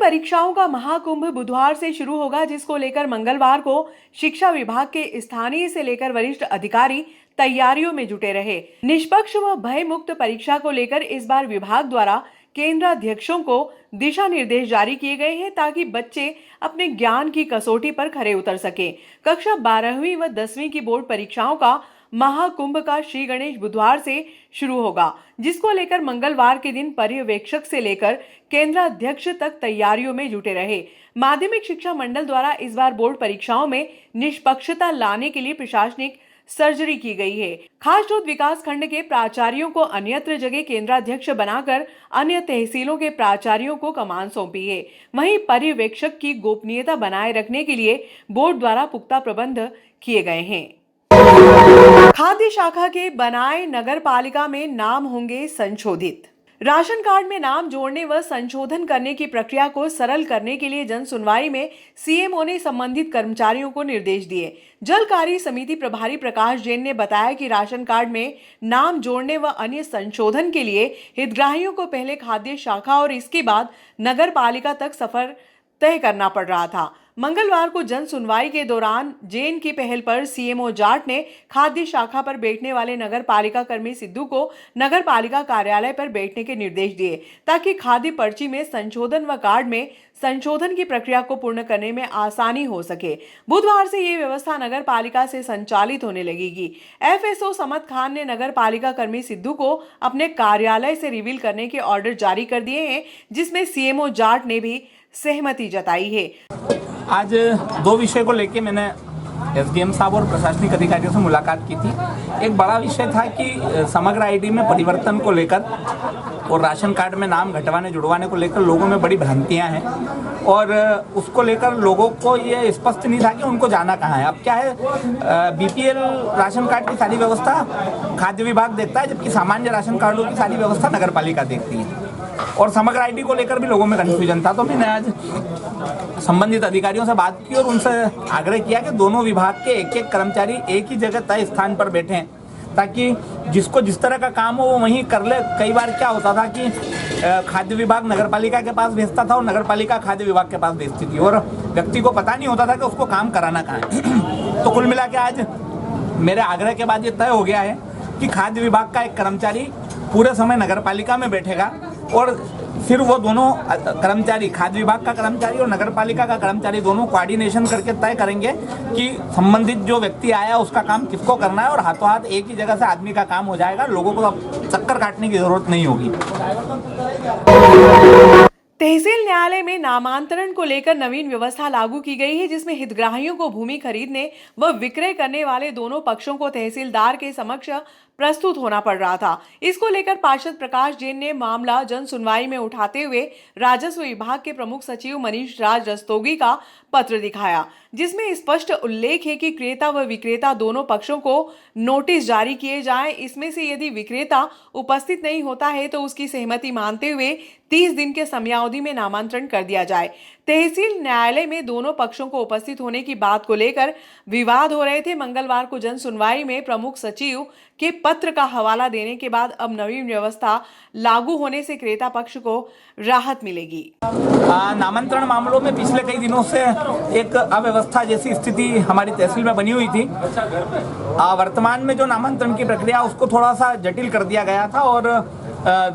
परीक्षाओं का महाकुंभ बुधवार से शुरू होगा, जिसको लेकर मंगलवार को शिक्षा विभाग के स्थानीय से लेकर वरिष्ठ अधिकारी तैयारियों में जुटे रहे। निष्पक्ष व भय मुक्त परीक्षा को लेकर इस बार विभाग द्वारा केंद्राध्यक्षों को दिशा निर्देश जारी किए गए हैं, ताकि बच्चे अपने ज्ञान की कसौटी पर खरे उतर सके। कक्षा 12वीं व 10वीं की बोर्ड परीक्षाओं का महाकुंभ का श्री गणेश बुधवार से शुरू होगा, जिसको लेकर मंगलवार के दिन पर्यवेक्षक से लेकर केंद्राध्यक्ष तक तैयारियों में जुटे रहे। माध्यमिक शिक्षा मंडल द्वारा इस बार बोर्ड परीक्षाओं में निष्पक्षता लाने के लिए प्रशासनिक सर्जरी की गई है। खासतौर विकास खंड के प्राचार्यों को अन्यत्र जगह केंद्राध्यक्ष बनाकर अन्य तहसीलों के प्राचार्यों को कमान सौंपी है। वहीं पर्यवेक्षक की गोपनीयता बनाए रखने के लिए बोर्ड द्वारा पुख्ता प्रबंध किए गए हैं। खाद्य शाखा के बनाए नगर पालिका में नाम होंगे संशोधित। राशन कार्ड में नाम जोड़ने व संशोधन करने की प्रक्रिया को सरल करने के लिए जन सुनवाई में सीएमओ ने संबंधित कर्मचारियों को निर्देश दिए। जल कार्य समिति प्रभारी प्रकाश जैन ने बताया कि राशन कार्ड में नाम जोड़ने व अन्य संशोधन के लिए हितग्राहियों को पहले खाद्य शाखा और इसके बाद नगर पालिका तक सफर तय करना पड़ रहा था। मंगलवार को जन सुनवाई के दौरान जैन की पहल पर सीएमओ जाट ने खाद्य शाखा पर बैठने वाले नगर पालिका कर्मी सिद्धू को नगर पालिका कार्यालय पर बैठने के निर्देश दिए, ताकि खाद्य पर्ची में संशोधन व कार्ड में संशोधन की प्रक्रिया को पूर्ण करने में आसानी हो सके। बुधवार से ये व्यवस्था नगर पालिका से संचालित होने लगेगी। एफएसओ समत खान ने नगर पालिका कर्मी सिद्धू को अपने कार्यालय से रिवील करने के ऑर्डर जारी कर दिए हैं, जिसमें सीएमओ जाट ने भी सहमति जताई है। आज दो विषय को लेके मैंने एसडीएम साहब और प्रशासनिक अधिकारियों से मुलाकात की थी। एक बड़ा विषय था कि समग्र आईडी में परिवर्तन को लेकर और राशन कार्ड में नाम घटवाने जुड़वाने को लेकर लोगों में बड़ी भ्रांतियां हैं, और उसको लेकर लोगों को ये स्पष्ट नहीं था कि उनको जाना कहाँ है। अब क्या है, बीपीएल राशन कार्ड की सारी व्यवस्था खाद्य विभाग देखता है, जबकि सामान्य राशन कार्डों की सारी व्यवस्था नगर पालिका देखती है। और समग्र आईडी को लेकर भी लोगों में कन्फ्यूजन था, तो मैंने आज संबंधित अधिकारियों से बात की और उनसे आग्रह किया कि दोनों विभाग के एक एक कर्मचारी एक ही जगह तय स्थान पर बैठें, ताकि जिसको जिस तरह का काम हो वो वहीं कर ले। कई बार क्या होता था कि खाद्य विभाग नगर पालिका के पास भेजता था और नगर पालिका खाद्य विभाग के पास भेजती थी, और व्यक्ति को पता नहीं होता था कि उसको काम कराना कहाँ है। तो कुल मिला के आज मेरे आग्रह के बाद ये तय हो गया है कि खाद्य विभाग का एक कर्मचारी पूरे समय नगर पालिका में बैठेगा, और फिर वो दोनों कर्मचारी, खाद्य विभाग का कर्मचारी और नगर पालिका का कर्मचारी, दोनों कोऑर्डिनेशन करके तय करेंगे कि संबंधित जो व्यक्ति आया उसका काम किसको करना है, और हाथों हाथ एक ही जगह से आदमी का काम हो जाएगा। लोगों को अब चक्कर काटने की जरूरत नहीं होगी। तहसील न्यायालय में नामांतरण को लेकर नवीन व्यवस्था लागू की गई है, जिसमें हितग्राहियों को भूमि खरीदने व विक्रय करने वाले दोनों पक्षों को तहसीलदार के समक्ष प्रस्तुत होना पड़ रहा था। इसको लेकर पार्षद प्रकाश जैन ने मामला जन सुनवाई में उठाते हुए राजस्व विभाग के प्रमुख सचिव मनीष राज रस्तोगी का पत्र दिखाया, जिसमें स्पष्ट उल्लेख है कि क्रेता व विक्रेता दोनों पक्षों को नोटिस जारी किए जाएं। इसमें से यदि विक्रेता उपस्थित नहीं होता है तो उसकी सहमति मानते हुए 30 दिन के समयावधि में नामांतरण कर दिया जाए। तहसील न्यायालय में दोनों पक्षों को उपस्थित होने की बात को लेकर विवाद हो रहे थे। मंगलवार को जन सुनवाई में प्रमुख सचिव के पत्र का हवाला देने के बाद अब नवीन व्यवस्था लागू होने से क्रेता पक्ष को राहत मिलेगी। नामांतरण मामलों में पिछले कई दिनों से एक अव्यवस्था जैसी स्थिति हमारी तहसील में बनी हुई थी। वर्तमान में जो नामांतरण की प्रक्रिया उसको थोड़ा सा जटिल कर दिया गया था, और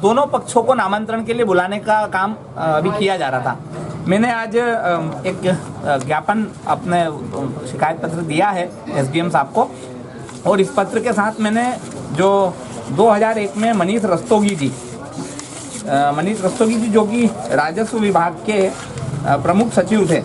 दोनों पक्षों को नामांतरण के लिए बुलाने का काम अभी किया जा रहा था। मैंने आज एक ज्ञापन, अपने शिकायत पत्र दिया है एसडीएम साहब को, और इस पत्र के साथ मैंने जो 2001 में मनीष रस्तोगी जी जो कि राजस्व विभाग के प्रमुख सचिव थे,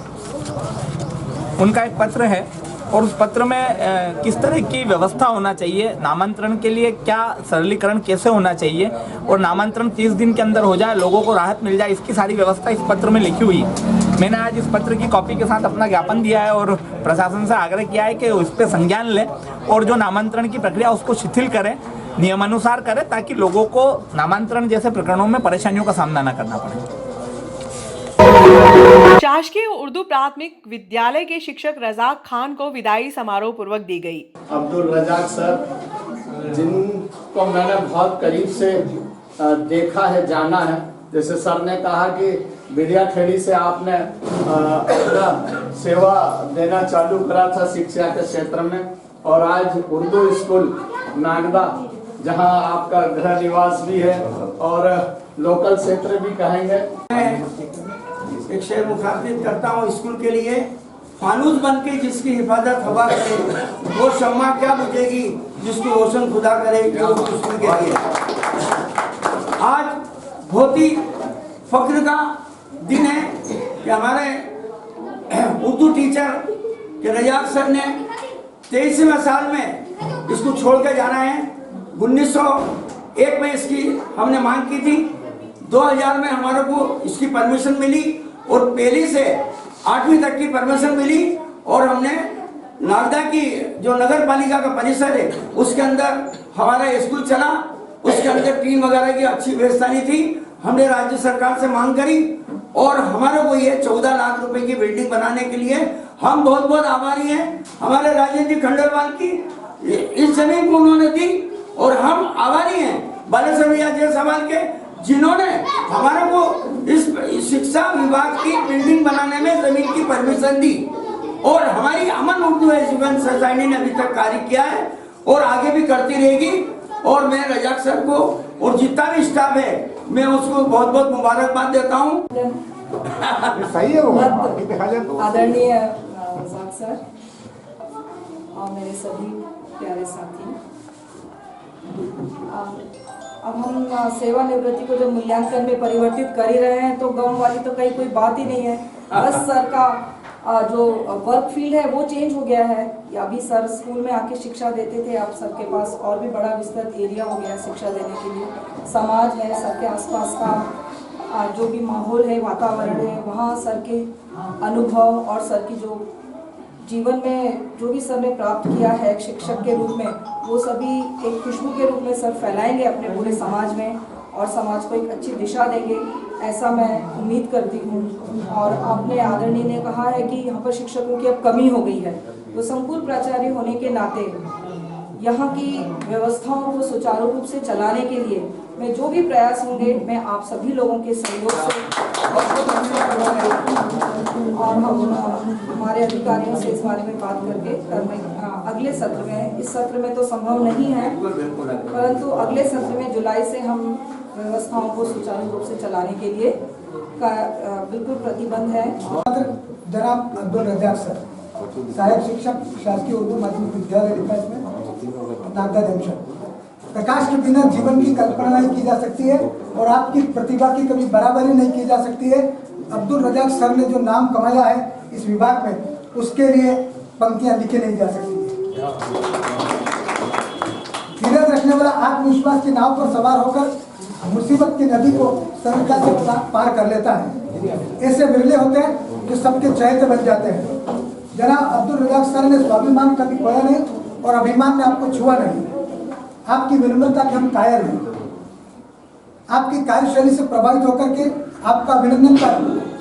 उनका एक पत्र है, और उस पत्र में किस तरह की व्यवस्था होना चाहिए, नामांतरण के लिए क्या सरलीकरण कैसे होना चाहिए, और नामांतरण 30 दिन के अंदर हो जाए, लोगों को राहत मिल जाए, इसकी सारी व्यवस्था इस पत्र में लिखी हुई है। मैंने आज इस पत्र की कॉपी के साथ अपना ज्ञापन दिया है और प्रशासन से आग्रह किया है कि उस पर संज्ञान लें और जो नामांतरण की प्रक्रिया उसको शिथिल करें, नियमानुसार करें, ताकि लोगों को नामांतरण जैसे प्रकरणों में परेशानियों का सामना न करना पड़े। शासकीय उर्दू प्राथमिक विद्यालय के शिक्षक रजाक खान को विदाई समारोह पूर्वक दी गई। अब्दुल रजाक सर, जिनको मैंने बहुत करीब से देखा है, जाना है, जैसे सर ने कहा कि बिरियाखेड़ी से आपने अपना सेवा देना चालू करा था शिक्षा के क्षेत्र में, और आज उर्दू स्कूल नागदा, जहां आपका गृह निवास भी है और लोकल क्षेत्र भी कहेंगे। एक शेर मुखातिब करता हूँ स्कूल के लिए। फानूस बन के जिसकी हिफाजत हवा करे, वो शम्मा क्या बुझेगी जिसको रोशन खुदा करे। जो स्कूल के लिए आज बहुत ही फख्र का दिन है कि हमारे उर्दू टीचर के रजाक सर ने 23वें साल में इसको छोड़ के जाना है। 1901 में इसकी हमने मांग की थी, 2000 में हमारे को इसकी परमिशन मिली और पहली से 8वीं तक की परमिशन मिली। और हमने नागदा की जो नगर पालिका का परिसर है उसके अंदर हमारा स्कूल चला। उसके अंदर टीन वगैरह की अच्छी व्यवस्था नहीं थी। हमने राज्य सरकार से मांग करी और हमारे को ये 14 लाख रुपए की बिल्डिंग बनाने के लिए हम बहुत बहुत आभारी हैं। हमारे राजेंद्र खंडेलवाल की इस जमीन को उन्होंने दी और हम आभारी हैं बालेश्वर भैया जायसवाल के, जिन्होंने हमारे को इस शिक्षा विभाग की बिल्डिंग बनाने में जमीन की परमिशन दी। और हमारी अमन उर्दू एजुकेशन सोसाइटी ने अभी तक कार्य किया है और आगे भी करती रहेगी। और मैं रजाक सर को और जितना भी स्टाफ है मैं उसको बहुत बहुत मुबारकबाद देता हूँ। सही है वो आदरणीय रजाक सर और मेरे सभी प्यारे साथी, अब हम सेवानिवृत्ति को जो मूल्यांकन में परिवर्तित कर ही रहे हैं तो गम वाली तो कहीं कोई बात ही नहीं है। बस सर का जो वर्क फील्ड है वो चेंज हो गया है। अभी सर स्कूल में आके शिक्षा देते थे, अब सर के पास और भी बड़ा विस्तृत एरिया हो गया शिक्षा देने के लिए। समाज है, सर के आसपास का जो भी माहौल है, वातावरण है, वहाँ सर के अनुभव और सर की जो जीवन में जो भी सर ने प्राप्त किया है एक शिक्षक के रूप में, वो सभी एक खुशबू के रूप में सर फैलाएंगे अपने पूरे समाज में और समाज को एक अच्छी दिशा देंगे, ऐसा मैं उम्मीद करती हूँ। और आपने आदरणीय ने कहा है कि यहाँ पर शिक्षकों की अब कमी हो गई है, तो संकुल प्राचार्य होने के नाते यहाँ की व्यवस्थाओं को सुचारू रूप से चलाने के लिए मैं जो भी प्रयास होंगे मैं आप सभी लोगों के सहयोग से और हम हमारे अधिकारियों से इस बारे में बात करके अगले सत्र में, इस सत्र में तो संभव नहीं है, परंतु अगले सत्र में जुलाई से हम व्यवस्थाओं को सुचारू रूप से चलाने के लिए बिल्कुल प्रतिबद्ध है। जनाब अब्दुल रजाक सर, सहायक शिक्षक, शासकीय उर्दू माध्यमिक विद्यालय डिफेंस में नागदा जंक्शन। प्रकाश के बिना जीवन की कल्पना नहीं की जा सकती है और आपकी प्रतिभा की कभी बराबरी नहीं की जा सकती है। अब्दुल रजाक सर ने जो नाम कमाया है इस विभाग में, उसके लिए पंक्तियां लिखी नहीं जा सकती। धीरज रखने वाला आत्मविश्वास की नाव पर सवार होकर मुसीबत की नदी को सरलता से पार कर लेता है। ऐसे बिरले होते हैं जो सबके चहेते बन जाते हैं। जनाब अब्दुल रजाक सर ने स्वाभिमान कभी खोया नहीं और अभिमान ने आपको छुआ नहीं। आपकी विनम्रता के हम कायल हैं। आपकी कार्यशैली से प्रभावित होकर के आपका अभिनंदन कर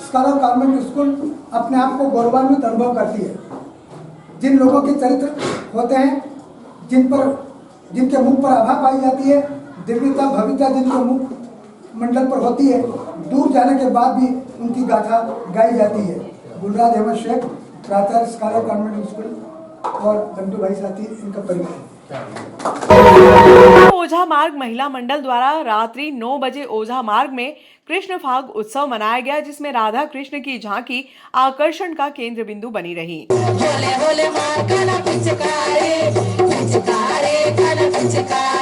स्कॉलर कॉन्वेंट स्कूल अपने आप को गौरवान्वित अनुभव करती है। जिन लोगों के चरित्र होते हैं, जिनके मुख पर आभा पाई जाती है, दिव्यता भव्यता जिनके मुख मंडल पर होती है, दूर जाने के बाद भी उनकी गाथा गाई जाती है। गुलराज अहमद शेख, प्राचार्य स्कॉलर कॉन्वेंट स्कूल, और बंटू भाई साथी, इनका परिवार। ओझा मार्ग महिला मंडल द्वारा रात्रि 9 बजे ओझा मार्ग में कृष्ण फाग उत्सव मनाया गया, जिसमें राधा कृष्ण की झांकी आकर्षण का केंद्र बिंदु बनी रही। होले होले मार काला पिचकारे, पिचकारे काला पिचकारे।